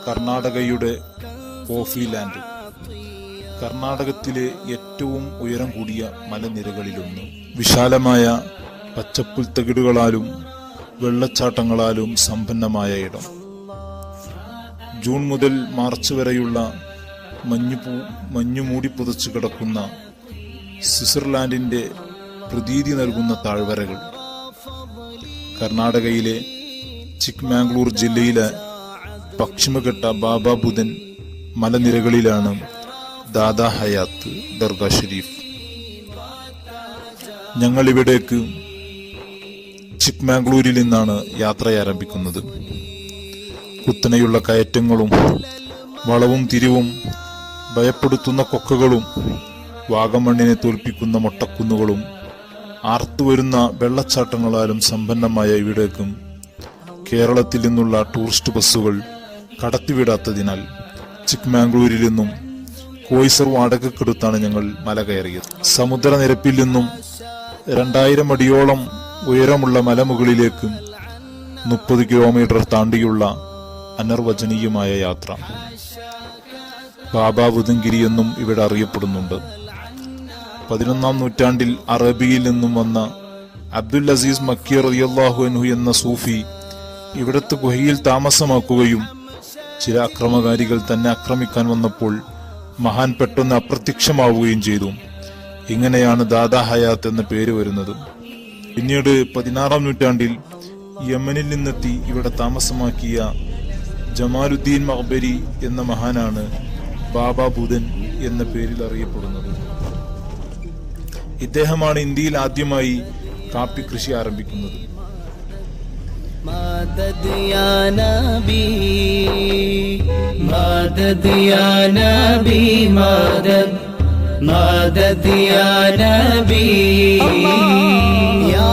കർണാടകയുടെ coffee land. കർണാടകത്തിലെ ഏറ്റവും ഉയരം കൂടിയ മലനിരകളിലൊന്ന്. വിശാലമായ പച്ചപ്പുൽത്തകിടുകളാലും വെള്ളച്ചാട്ടങ്ങളാലും സമ്പന്നമായ ഇടം. ജൂൺ മുതൽ മാർച്ച് വരെയുള്ള മഞ്ഞുമൂടി പുതച്ചു കിടക്കുന്ന സ്വിറ്റ്സർലാൻഡിന്റെ പ്രതീതി നൽകുന്ന താഴ്വരകൾ. കർണാടകയിലെ ചിക്ക്മാംഗ്ലൂർ ജില്ലയിലെ പശ്ചിമഘട്ട ബാബാ ബുദൻ മലനിരകളിലാണ് ദാദാ ഹയാത്ത് ദർഗാ ഷരീഫ്. ഞങ്ങൾ ഇവിടേക്ക് ചിക്ക്മാംഗ്ലൂരിൽ നിന്നാണ് യാത്ര ആരംഭിക്കുന്നത്. കുത്തനെയുള്ള കയറ്റങ്ങളും വളവും തിരിവും, ഭയപ്പെടുത്തുന്ന കൊക്കകളും, വാഗമണ്ണിനെ തോൽപ്പിക്കുന്ന മൊട്ടക്കുന്നുകളും, ആർത്തുവരുന്ന വെള്ളച്ചാട്ടങ്ങളാലും സമ്പന്നമായ ഇവിടേക്കും കേരളത്തിൽ നിന്നുള്ള ടൂറിസ്റ്റ് ബസ്സുകൾ കടത്തിവിടാത്തതിനാൽ ചിക്ക്മാംഗ്ലൂരിൽ നിന്നും കോയിസർ വാടകക്കെടുത്താണ് ഞങ്ങൾ മല കയറിയത്. സമുദ്രനിരപ്പിൽ നിന്നും 2000 അടിയോളം ഉയരമുള്ള മലമുകളിലേക്ക് 30 കിലോമീറ്റർ താണ്ടിയുള്ള അനിർവചനീയമായ യാത്ര. ബാബാ ബുദൻഗിരി എന്നും ഇവിടെ അറിയപ്പെടുന്നുണ്ട്. 11ാം നൂറ്റാണ്ടിൽ അറബിയിൽ നിന്നും വന്ന അബ്ദുൽ അസീസ് മക്കി റളിയല്ലാഹു അൻഹു എന്ന സൂഫി ഇവിടത്തെ ഗുഹയിൽ താമസമാക്കുകയും ചില അക്രമകാരികൾ തന്നെ ആക്രമിക്കാൻ വന്നപ്പോൾ മഹാൻ പെട്ടെന്ന് അപ്രത്യക്ഷമാവുകയും ചെയ്തു. ഇങ്ങനെയാണ് ദാദാ ഹയാത്ത് എന്ന പേര് വരുന്നത്. പിന്നീട് 16ാം നൂറ്റാണ്ടിൽ യമനിൽ നിന്നെത്തി ഇവിടെ താമസമാക്കിയ ജമാലുദ്ദീൻ മഖ്ബരി എന്ന മഹാനാണ് ബാബാ ബുദൻ എന്ന പേരിൽ അറിയപ്പെടുന്നത്. ഇദ്ദേഹമാണ് ഇന്ത്യയിൽ ആദ്യമായി കാപ്പി കൃഷി ആരംഭിക്കുന്നത്. മദദ് യാ നബി മദദ് യാ നബി മദദ് യാ നബി യാ